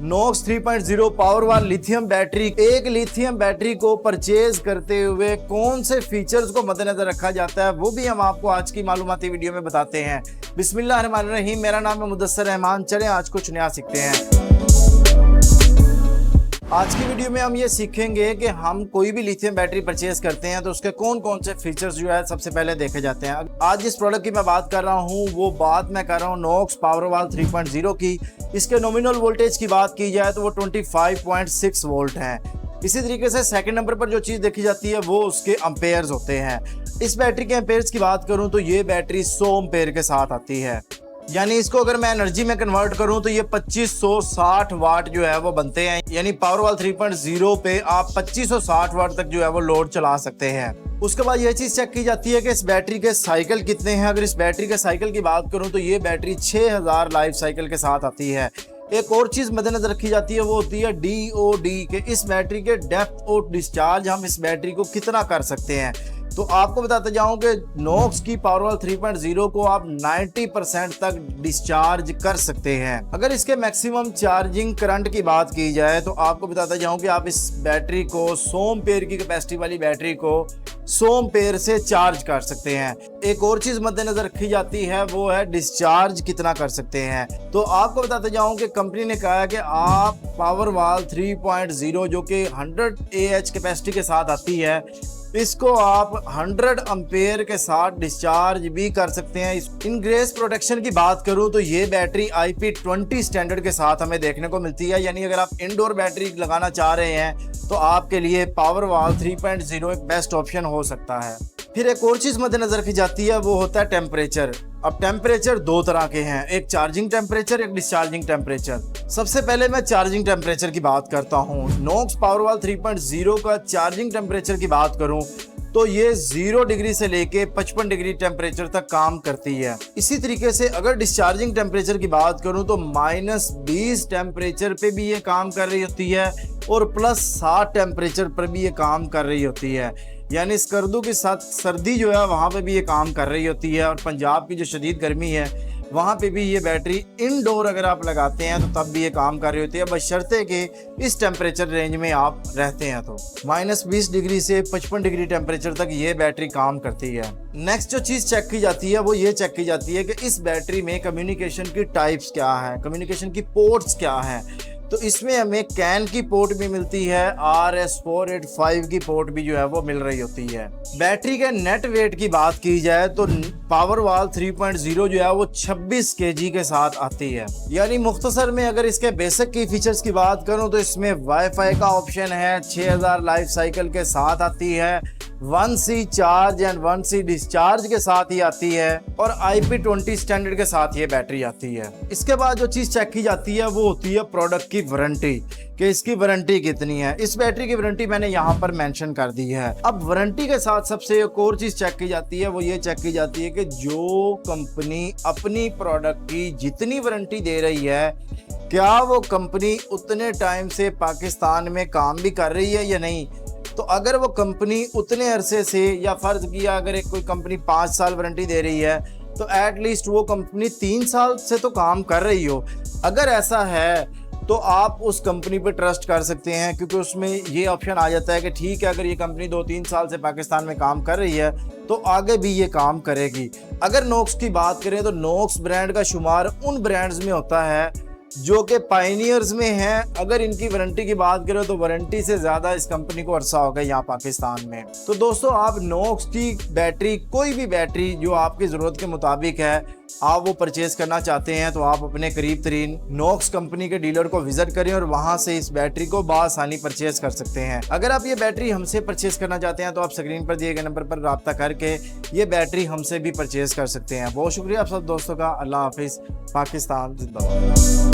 Knox 3.0 powerwall lithium battery. एक lithium battery को purchase करते हुए कौन से फीचर्स को मद्देनजर रखा जाता है वो भी हम आपको आज की मालूमाती वीडियो में बताते हैं। बिस्मिल्लाहिर्रहमानिर्रहीम। मेरा नाम है मुदस्सर रहमान। चलें आज कुछ नया सीखते हैं। आज की वीडियो में हम ये सीखेंगे कि हम कोई भी लिथियम बैटरी परचेज करते हैं तो उसके कौन कौन से फीचर्स जो है सबसे पहले देखे जाते हैं। आज जिस प्रोडक्ट की मैं बात कर रहा हूँ वो बात मैं कर रहा हूँ नॉक्स पावरवाल 3.0 की। इसके नॉमिनल वोल्टेज की बात की जाए तो वो 25.6 वोल्ट है। इसी तरीके से सेकंड नंबर पर जो चीज़ देखी जाती है वो उसके अम्पेयर्स होते हैं। इस बैटरी के अम्पेयर्स की बात करूँ तो ये बैटरी 100 अम्पेयर के साथ आती है, यानी इसको अगर मैं एनर्जी में कन्वर्ट करूं तो ये 2560 वाट जो है वो बनते हैं। यानी पावरवाल 3.0 पे आप 2560 वाट तक जो है वो लोड चला सकते हैं। उसके बाद ये चीज़ चेक की जाती है कि इस बैटरी के साइकिल कितने हैं। अगर इस बैटरी के साइकिल की बात करूं तो ये बैटरी 6000 लाइफ साइकिल के साथ आती है। एक और चीज़ मद्देनजर रखी जाती है वो होती है DOD के इस बैटरी के डेप्थ ऑफ डिस्चार्ज, हम इस बैटरी को कितना कर सकते हैं। तो आपको बताते जाऊं कि नॉक्स की पावरवाल 3.0 को आप 90% तक डिस्चार्ज कर सकते हैं। अगर इसके मैक्सिमम चार्जिंग करंट की बात की जाए तो आपको बताते जाऊं कि आप इस बैटरी को 100 एम्पेयर की कैपेसिटी वाली बैटरी को 100 एम्पेयर से चार्ज कर सकते हैं। एक और चीज मद्देनजर रखी जाती है वो है डिस्चार्ज कितना कर सकते हैं। तो आपको बताते जाऊं कि कंपनी ने कहा है कि आप पावरवाल 3.0 जो कि 100 AH कैपेसिटी के साथ आती है, इसको आप 100 एम्पेयर के साथ डिस्चार्ज भी कर सकते हैं। इनग्रेस प्रोटेक्शन की बात करूं तो ये बैटरी IP20 स्टैंडर्ड के साथ हमें देखने को मिलती है। यानी अगर आप इंडोर बैटरी लगाना चाह रहे हैं तो आपके लिए पावरवाल 3.0 एक बेस्ट ऑप्शन हो सकता है। फिर एक और चीज मद्देनजर की जाती है वो होता है टेम्परेचर। अब टेम्परेचर दो तरह के हैं, एक चार्जिंग टेम्परेचर, एक डिस्चार्जिंग टेम्परेचर। सबसे पहले मैं चार्जिंग टेम्परेचर की बात करता हूँ। नॉक्स पावरवाल 3.0 का चार्जिंग टेम्परेचर की बात करूँ तो ये 0 डिग्री से लेके 55 डिग्री टेम्परेचर तक काम करती है। इसी तरीके से अगर डिस्चार्जिंग टेम्परेचर की बात करूं तो -20 टेम्परेचर पे भी ये काम कर रही होती है और +60 टेम्परेचर पर भी ये काम कर रही होती है। यानी स्कर्दू के साथ सर्दी जो है वहाँ पे भी ये काम कर रही होती है। और पंजाब की जो शदीद गर्मी है वहाँ पे भी ये बैटरी इनडोर अगर आप लगाते हैं तो तब भी ये काम कर रही होती है, बशर्ते कि इस टेम्परेचर रेंज में आप रहते हैं तो -20 डिग्री से 55 डिग्री टेम्परेचर तक ये बैटरी काम करती है। नेक्स्ट जो चीज़ चेक की जाती है वो ये चेक की जाती है कि इस बैटरी में कम्युनिकेशन की टाइप्स क्या है, कम्युनिकेशन की पोर्ट्स क्या है। तो इसमें हमें कैन की पोर्ट भी मिलती है, RS485 की पोर्ट भी जो है वो मिल रही होती है। बैटरी के नेट वेट की बात की जाए तो पावरवाल 3.0 जो है वो 26 kg के साथ आती है। यानी मुख्तसर में अगर इसके बेसिक की फीचर्स की बात करूं तो इसमें वाईफाई का ऑप्शन है, 6000 लाइफ साइकिल के साथ आती है, 1C charge and 1C discharge के साथ ही आती है और IP20 स्टैंडर्ड के साथ ये बैटरी आती है। इसके बाद जो चीज़ चेक की जाती है वो होती है प्रोडक्ट की वारंटी, कि इसकी वारंटी कितनी है। इस बैटरी की वारंटी मैंने यहाँ पर मेंशन कर दी है। अब वारंटी के साथ सबसे एक और चीज़ चेक की जाती है वो ये चेक की जाती है कि जो कंपनी अपनी प्रोडक्ट की जितनी वारंटी दे रही है क्या वो कंपनी उतने टाइम से पाकिस्तान में काम भी कर रही है या नहीं। तो अगर वो कंपनी उतने अरसे से, या फर्ज किया अगर एक कोई कंपनी 5 साल वारंटी दे रही है तो एटलीस्ट वो कंपनी 3 साल से तो काम कर रही हो। अगर ऐसा है तो आप उस कंपनी पे ट्रस्ट कर सकते हैं, क्योंकि उसमें ये ऑप्शन आ जाता है कि ठीक है अगर ये कंपनी 2-3 साल से पाकिस्तान में काम कर रही है तो आगे भी ये काम करेगी। अगर नॉक्स की बात करें तो नॉक्स ब्रांड का शुमार उन ब्रांड्स में होता है जो कि पायनियर्स में हैं। अगर इनकी वारंटी की बात करें तो वारंटी से ज़्यादा इस कंपनी को अरसा हो गया यहाँ पाकिस्तान में। तो दोस्तों आप नॉक्स की बैटरी, कोई भी बैटरी जो आपकी ज़रूरत के मुताबिक है आप वो परचेज करना चाहते हैं तो आप अपने करीब तरीन नॉक्स कंपनी के डीलर को विजिट करें और वहां से इस बैटरी को बआसानी परचेज कर सकते हैं। अगर आप ये बैटरी हमसे परचेज करना चाहते हैं तो आप स्क्रीन पर दिए गए नंबर पर रब्ता करके ये बैटरी हमसे भी परचेज कर सकते हैं। बहुत शुक्रिया आप सब दोस्तों का। अल्लाह हाफिज़। पाकिस्तान जिंदाबाद।